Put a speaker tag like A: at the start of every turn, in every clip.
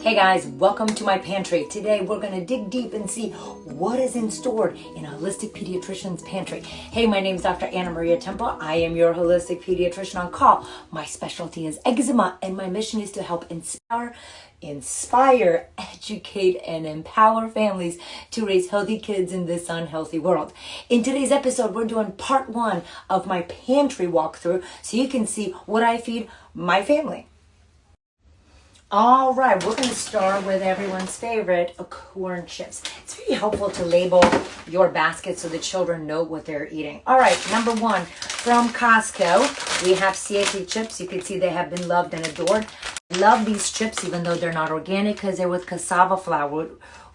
A: Hey guys, welcome to my pantry. Today we're going to dig deep and see what is in store in a holistic pediatrician's pantry. Hey, my name is Dr. Anna Maria Temple. I am your holistic pediatrician on call. My specialty is eczema and my mission is to help inspire, educate, and empower families to raise healthy kids in this unhealthy world. In today's episode, we're doing part 1 of my pantry walkthrough so you can see what I feed my family. All right, we're going to start with everyone's favorite, Acorn Chips. It's very helpful to label your basket so the children know what they're eating. All right, number 1, from Costco, we have CAC chips. You can see they have been loved and adored. Love these chips even though they're not organic because they're with cassava flour,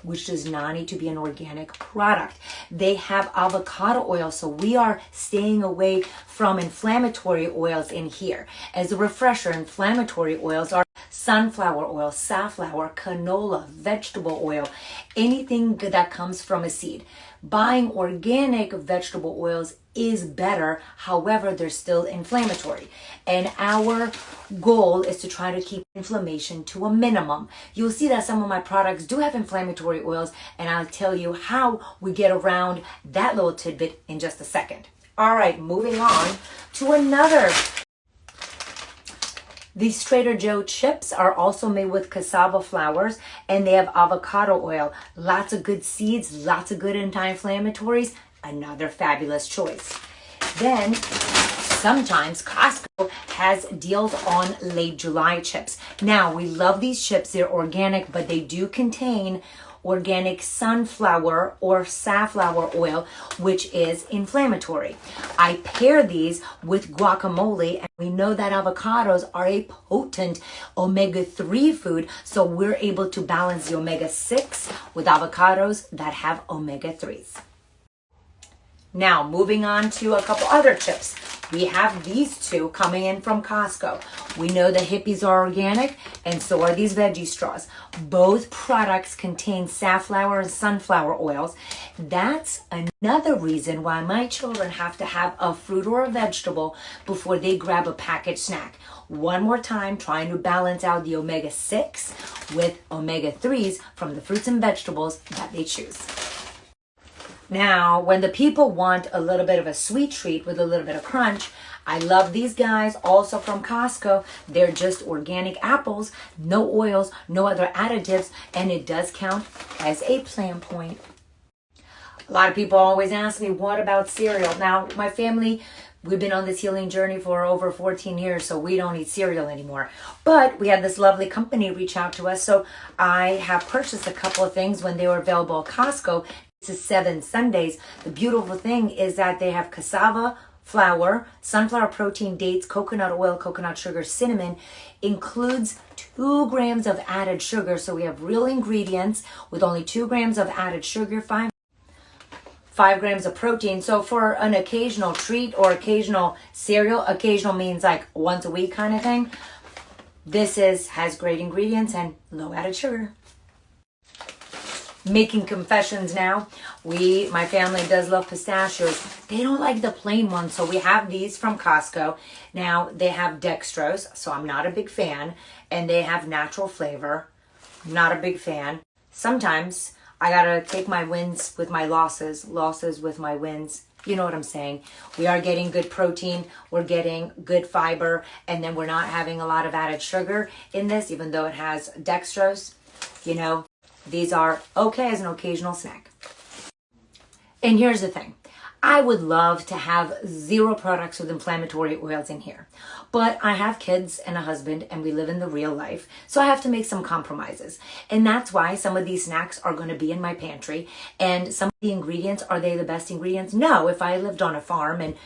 A: which does not need to be an organic product. They have avocado oil, so we are staying away from inflammatory oils in here. As a refresher, inflammatory oils are sunflower oil, safflower, canola, vegetable oil, anything that comes from a seed. Buying organic vegetable oils is better, however, they're still inflammatory. And our goal is to try to keep inflammation to a minimum. You'll see that some of my products do have inflammatory oils, and I'll tell you how we get around that little tidbit in just a second. All right, moving on to another. These Trader Joe chips are also made with cassava flours and they have avocado oil. Lots of good seeds, lots of good anti-inflammatories. Another fabulous choice. Then sometimes Costco has deals on late July chips. Now we love these chips. They're organic, but they do contain organic sunflower or safflower oil, which is inflammatory. I pair these with guacamole, and we know that avocados are a potent omega-3 food, so we're able to balance the omega-6 with avocados that have omega-3s. Now, moving on to a couple other chips. We have these two coming in from Costco. We know the hippies are organic, and so are these Veggie Straws. Both products contain safflower and sunflower oils. That's another reason why my children have to have a fruit or a vegetable before they grab a packaged snack. One more time, trying to balance out the omega-6 with omega-3s from the fruits and vegetables that they choose. Now, when the people want a little bit of a sweet treat with a little bit of crunch, I love these guys, also from Costco. They're just organic apples, no oils, no other additives, and it does count as a plan point. A lot of people always ask me, what about cereal? Now, my family, we've been on this healing journey for over 14 years, so we don't eat cereal anymore. But we had this lovely company reach out to us, so I have purchased a couple of things when they were available at Costco. To 7 Sundays. The beautiful thing is that they have cassava flour, sunflower protein, dates, coconut oil, coconut sugar, cinnamon. Includes 2 grams of added sugar. So we have real ingredients with only 2 grams of added sugar, 5 grams of protein. So for an occasional treat or occasional cereal, occasional means like once a week kind of thing. This has great ingredients and low added sugar. Making confessions now. My family does love pistachios. They don't like the plain ones, so we have these from Costco. Now, they have dextrose, so I'm not a big fan, and they have natural flavor. Not a big fan. Sometimes I gotta take my wins with my losses with my wins. You know what I'm saying. We are getting good protein, we're getting good fiber, and then we're not having a lot of added sugar in this, even though it has dextrose. You know, these are okay as an occasional snack. And here's the thing. I would love to have 0 products with inflammatory oils in here. But I have kids and a husband and we live in the real life. So I have to make some compromises. And that's why some of these snacks are going to be in my pantry. And some of the ingredients, are they the best ingredients? No. If I lived on a farm and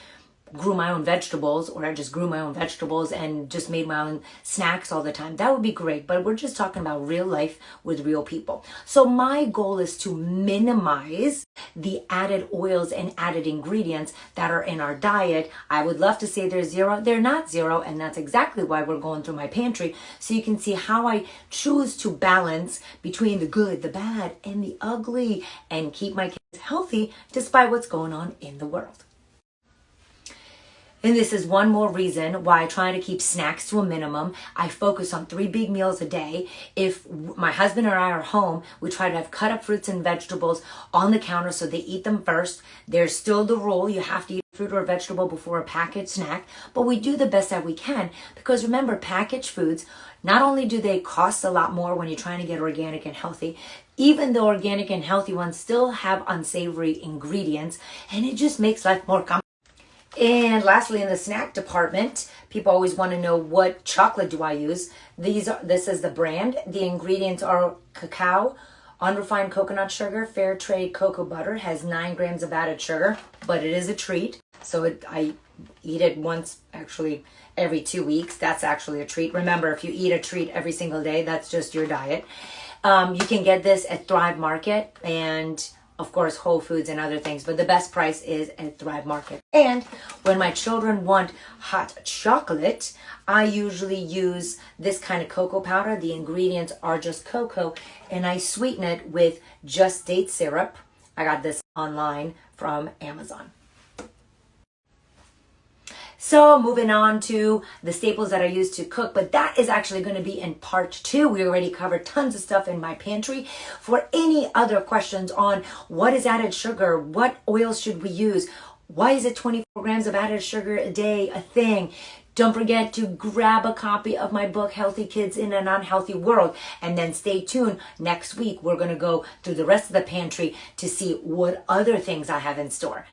A: grew my own vegetables, or I just grew my own vegetables and just made my own snacks all the time, that would be great. But we're just talking about real life with real people. So my goal is to minimize the added oils and added ingredients that are in our diet. I would love to say they're 0. They're not 0, and that's exactly why we're going through my pantry, so you can see how I choose to balance between the good, the bad, and the ugly, and keep my kids healthy despite what's going on in the world. And this is one more reason why I try to keep snacks to a minimum. I focus on 3 big meals a day. If my husband and I are home, we try to have cut up fruits and vegetables on the counter so they eat them first. There's still the rule, you have to eat fruit or vegetable before a packaged snack, but we do the best that we can because remember, packaged foods, not only do they cost a lot more when you're trying to get organic and healthy, even the organic and healthy ones still have unsavory ingredients, and it just makes life more complicated. And lastly, in the snack department, people always want to know what chocolate do I use. This is the brand. The ingredients are cacao, unrefined coconut sugar, fair trade cocoa butter, has 9 grams of added sugar, but it is a treat. So I eat it once, actually every 2 weeks. That's actually a treat. Remember, if you eat a treat every single day, that's just your diet. You can get this at Thrive Market and of course, Whole Foods and other things, but the best price is at Thrive Market. And when my children want hot chocolate, I usually use this kind of cocoa powder. The ingredients are just cocoa, and I sweeten it with just date syrup. I got this online from Amazon. So moving on to the staples that I use to cook, but that is actually going to be in part 2. We already covered tons of stuff in my pantry. For any other questions on what is added sugar, what oils should we use, why is it 24 grams of added sugar a day a thing, don't forget to grab a copy of my book, Healthy Kids in an Unhealthy World. And then stay tuned. Next week, we're going to go through the rest of the pantry to see what other things I have in store.